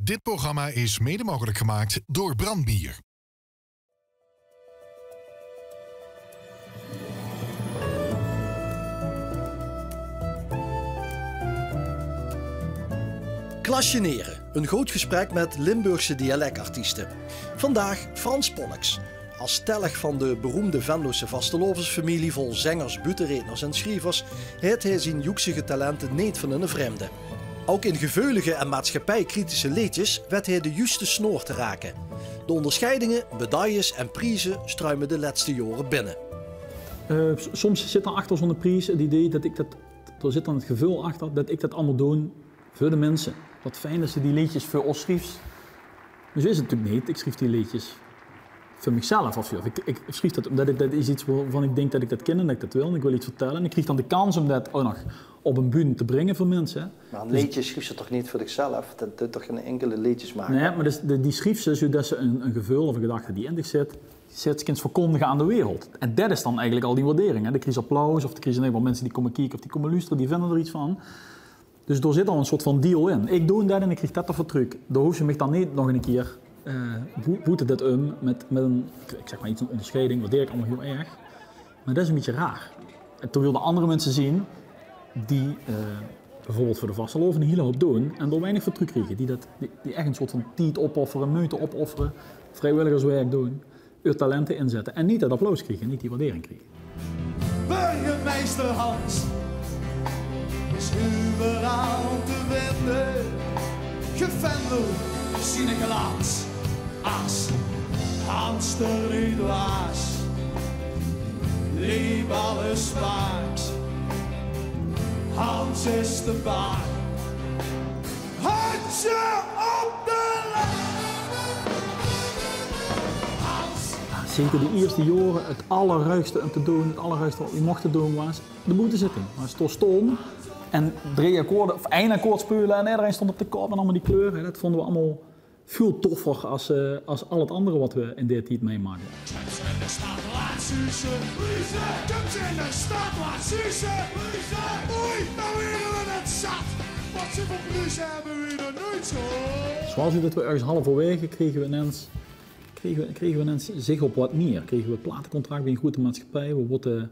Dit programma is mede mogelijk gemaakt door Brandbier. Klasjeneren, een groot gesprek met Limburgse dialectartiesten. Vandaag Frans Pollux. Als telg van de beroemde Venlose vastelovensfamilie vol zengers, butenredners en schrijvers heeft hij zijn joeksige talenten niet van een vreemde. Ook in geveulige en maatschappijkritische liedjes weet hij de juiste snoor te raken. De onderscheidingen, medailles en prijzen struimen de laatste jaren binnen. Soms zit er achter zo'n prijs het idee dat er zit dan het gevoel achter dat ik dat allemaal doe voor de mensen. Wat fijn dat ze die liedjes voor ons schrijft. Maar zo is het natuurlijk niet. Ik schrijf die liedjes voor mezelf. Of ik schrijf dat omdat dat is iets waarvan ik denk dat ik dat ken en dat ik dat wil. En ik wil iets vertellen. En ik krijg dan de kans om dat ook nog op een bühne te brengen voor mensen. Maar een liedje schrijf ze toch niet voor zichzelf? Dat doet toch geen enkele liedjes maken? Nee, maar die schrijf ze zodat ze een gevoel of een gedachte die in zich zit, ze kunt verkondigen aan de wereld. En dat is dan eigenlijk al die waardering. Hè? De krijg applaus of de krijg wel mensen die komen kijken of die komen luisteren, die vinden er iets van. Dus er zit al een soort van deal in. Ik doe dat en ik krijg dat ervoor terug. Dan hoef je me dan niet nog een keer boete dat met een, ik zeg maar iets, een onderscheiding, waardeer ik allemaal heel erg. Maar dat is een beetje raar. En terwijl de andere mensen zien die bijvoorbeeld voor de vasteloven een hele hoop doen en er weinig voor terug krijgen. Die echt een soort van tijd opofferen, moeite opofferen, vrijwilligerswerk doen, hun talenten inzetten en niet dat applaus krijgen, niet die waardering krijgen. Burgemeester Hans is überall te vinden. Gevendel, Sinegelaat, als Hans de Riedwaas. Lief alles waard, Hans is de baas. Handje op de Zeker de eerste jaren het allerruigste om te doen, het allerruigste wat je mocht doen was de boetezitting. Maar het stond en 3 akkoorden, of 1 akkoord spelen en iedereen stond op de kop en allemaal die kleuren. Dat vonden we allemaal veel toffer als al het andere wat we in deze tijd meemaken. Zoals u dat we ergens halverwege kregen we ineens zich op wat meer. Kregen we platencontract bij een grote maatschappij. We worden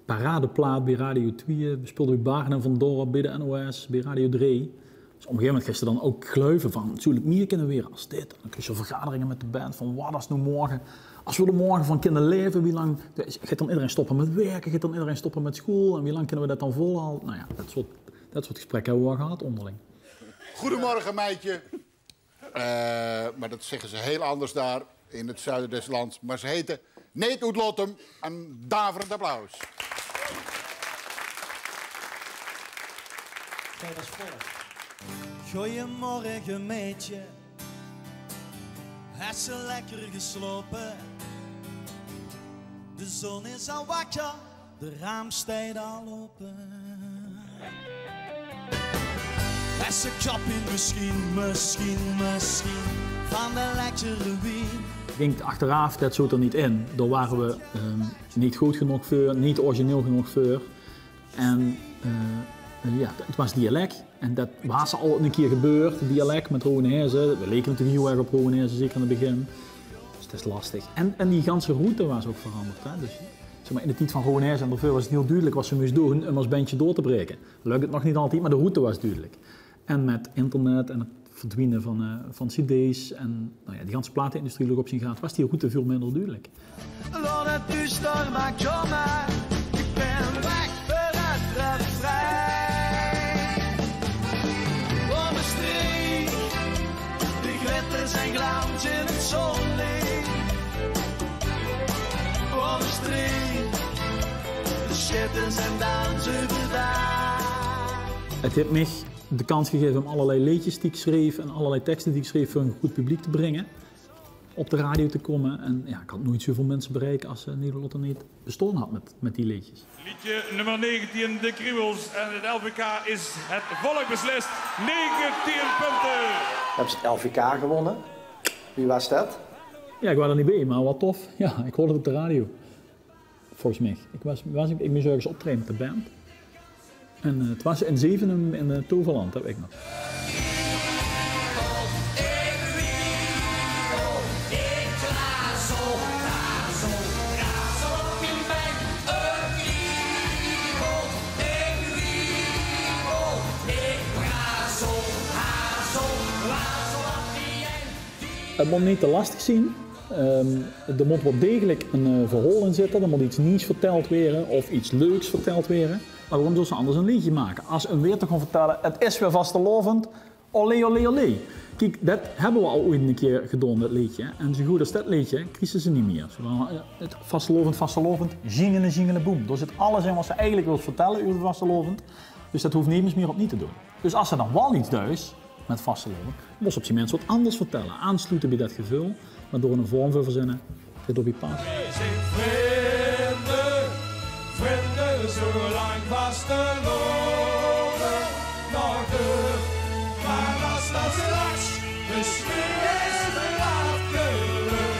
paradeplaat bij Radio 2. We speelden bij Bagen en Van Dorp, bij de NOS, bij Radio 3. Dus op een gegeven moment kreeg je dan ook gluiven van, natuurlijk meer kunnen weer als dit. Dan kreeg je vergaderingen met de band van, wat is nu morgen? Als we er morgen van kunnen leven, wie lang gaat dan iedereen stoppen met werken? Gaat dan iedereen stoppen met school? En wie lang kunnen we dat dan volhouden? Nou ja, dat soort gesprekken hebben we wel gehad onderling. Goedemorgen meidje. Maar dat zeggen ze heel anders daar in het zuiden des lands. Maar ze heten Neet Oetlottem. Een daverend applaus. Kijk, dat is vol. Goeiemorgen meidje. Heb ze lekker geslopen? De zon is al wakker, de raamstijden al open. Heb ze kappie misschien van de lekkere wien. Ik denk achteraf, dat zat er niet in. Daar waren we niet goed genoeg voor, niet origineel genoeg voor. En ja, het was dialect. En dat was al een keer gebeurd, dialect met Roweneerse. We leken natuurlijk heel erg op Roweneerse, zeker in het begin. Dus het is lastig. En die ganse route was ook veranderd. Hè? Dus, zeg maar, in de tijd van Roweneerse en daarvoor was het heel duidelijk wat ze moest doen om als bandje door te breken. Lukt het nog niet altijd, maar de route was duidelijk. En met internet en het verdwijnen van cd's en nou ja, die ganse platenindustrie op zijn gaat, was die route veel minder duidelijk. Laat het duister maar komen, ik ben weg voor het refrein. Om de streek, de glitters en glans in het zonlicht. Om de streek, de schitters en dansen overdag. Het heeft mij de kans gegeven om allerlei liedjes die ik schreef en allerlei teksten die ik schreef voor een goed publiek te brengen. Op de radio te komen. En ja, ik had nooit zoveel mensen bereiken als Nederlotte niet bestonden had met die liedjes. Liedje nummer 19, De Kriebels. En het LVK is het volk beslist. 19 punten. Hebben ze het LVK gewonnen? Wie was dat? Ja, ik was er niet bij, maar wat tof. Ja, ik hoorde het op de radio. Volgens mij. Ik moest ergens optreden met de band. En het was in Zevenum in Toverland, dat weet ik nog. Het moet niet te lastig zien. Er moet wel degelijk een verhaal in zitten. Er moet iets nieuws verteld worden of iets leuks verteld worden. Maar waarom zou ze anders een liedje maken? Als een weer te gaan vertellen, het is weer vastelovend. Olé, olé, olé. Kijk, dat hebben we al ooit een keer gedaan, dat liedje. En zo goed als dat liedje, kiezen ze niet meer. Het vastelovend, jingelen, jingelen, boem. Daar zit alles in wat ze eigenlijk wil vertellen over vastelovend. Dus dat hoeft niemand meer op niet te doen. Dus als ze dan wel iets duist met vastelovend, moest op zijn mensen wat anders vertellen. Aansluiten bij dat gevoel, maar door een vorm voor verzinnen, dit op je pas. We zijn vrienden, zolang vasteloven nog de. Maar als dat straks misschien is afgelopen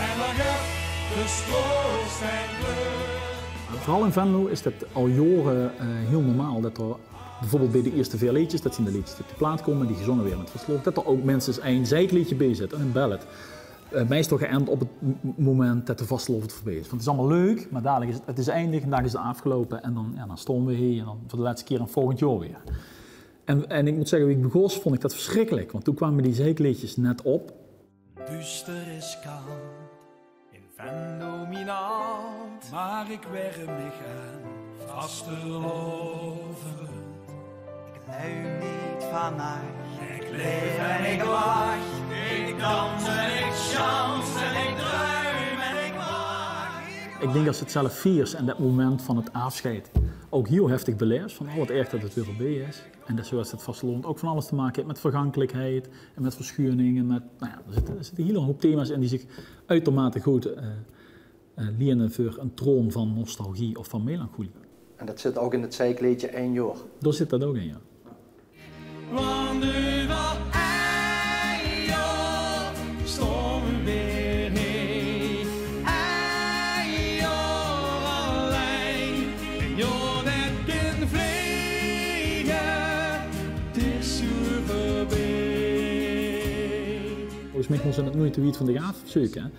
en dan gaat de stroost en kleur. Vooral in Venlo is dat al jaren heel normaal dat er bijvoorbeeld bij de eerste 4 liedjes, dat zijn de liedjes die op de plaat komen, die gezongen weer met vastelovend, dat er ook mensen een zijkliedje bij zitten, een ballad. Meestal geënt op het moment dat de vastelovend voorbij is. Want het is allemaal leuk, maar dadelijk is het is eindig en daar is het afgelopen en dan stonden we hier en dan voor de laatste keer een volgend jaar weer. En ik moet zeggen, wie ik begon, vond ik dat verschrikkelijk, want toen kwamen die zijkliedjes net op. Buster is koud, in Venlo minant, maar ik werm me aan vastelovend. Ik lui niet vannacht, Ik leef en ik lach, ik dans en ik chance en ik druim en ik wacht. Ik denk als het zelf viert en dat moment van het afscheid ook heel heftig beleefd, van wat erg dat het weer voorbij is. En dat zoals het vastelovend ook van alles te maken heeft met vergankelijkheid en met verschuring en met, nou ja, er zitten heel hoop thema's in die zich uitermate goed lenen voor een troon van nostalgie of van melancholie. En dat zit ook in het zijkleedje 1 jaar. Daar zit dat ook in, ja. Want nu wel een jaar stonden weer heen. Een jaar alleen, een jaar net kan vliegen. Het is zo voorbij. Volgens mij moest ze het nooit de wiet van de gaaf zoeken, hè.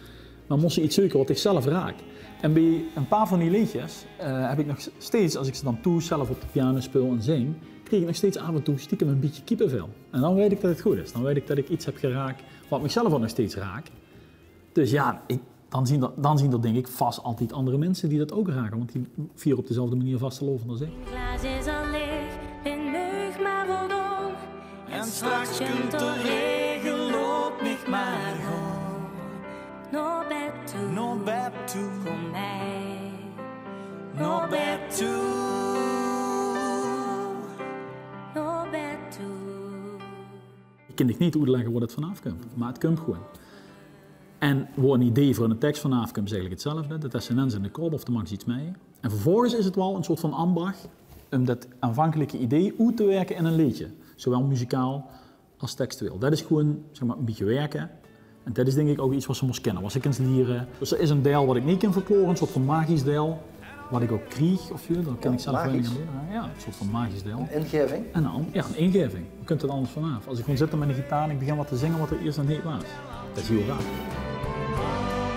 Maar moest ze iets zoeken wat ik zelf raak. En bij een paar van die liedjes heb ik nog steeds, als ik ze dan zelf op de piano speel en zing, kreeg ik nog steeds af en toe stiekem een beetje kippenvel. En dan weet ik dat het goed is. Dan weet ik dat ik iets heb geraakt wat mezelf ook nog steeds raakt. Dus ja, dan zien er denk ik vast altijd andere mensen die dat ook raken. Want die vieren op dezelfde manier vastelovend als ik. Glaas is al leeg, in neug maar voldaan. En straks kunt de regen loopt niet maar gewoon. Naar bed toe, Naar bed toe, kom mij. naar bed toe. Naar bed toe. Ik kan niet uitleggen waar het vanaf komt, maar het komt gewoon. En waar een idee voor een tekst vanaf komt is eigenlijk hetzelfde. Dat is ineens in de kop of er maakt iets mee. En vervolgens is het wel een soort van ambacht om dat aanvankelijke idee uit te werken in een liedje. Zowel muzikaal als textueel. Dat is gewoon zeg maar, een beetje werken. En dat is denk ik ook iets wat ze moest kennen, wat ze kunnen leren. Dus er is een deel wat ik niet kan verklaren, een soort van magisch deel. Wat ik ook kreeg of zo, daar kan ik zelf wel niet aan leren. Ja, een soort van magisch deel. Een ingeving? En dan, ja, een ingeving. Je kunt het anders vanaf. Als ik gewoon zit met een gitaar en ik begin wat te zingen wat er eerst nog niet was. Dat is heel raar.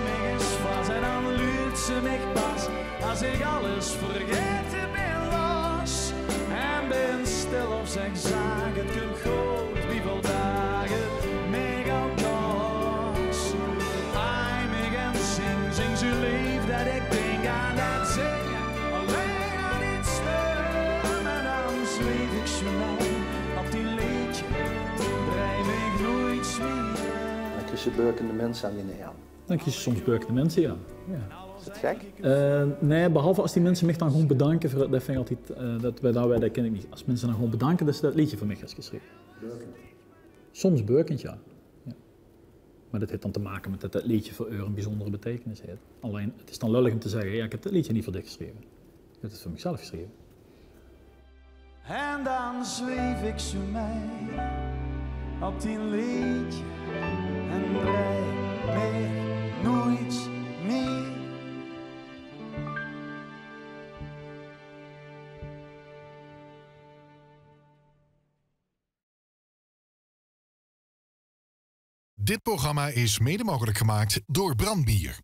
Mij is vast en dan luurt ze mij pas. Als ik alles vergeten ben los. En ben stil of zeg zaak, het komt goed, wie wil dagen. Mij al los. Hij mij en zing zo lief dat ik denk aan dat zingen. Alleen aan iets stem en dan zweef ik zo lang op die liedje. Drijf ik nooit zwieren. Dan kies je beukende mensen aan die neer. Dan kies je soms beukende mensen, ja. Is het gek? Nee, behalve als die mensen mij dan gewoon bedanken. Voor, dat vind ik altijd, dat ken ik niet. Als mensen dan gewoon bedanken dat ze dat liedje voor mij hebben geschreven. Beukend. Soms beukend, ja. Maar dat heeft dan te maken met dat dat liedje voor een bijzondere betekenis heeft. Alleen, het is dan lullig om te zeggen, ja, ik heb dat liedje niet voor dich geschreven. Ik heb het voor mezelf geschreven. En dan zweef ik zo mee op die liedje en rijd meer, nooit meer. Dit programma is mede mogelijk gemaakt door Brandbier.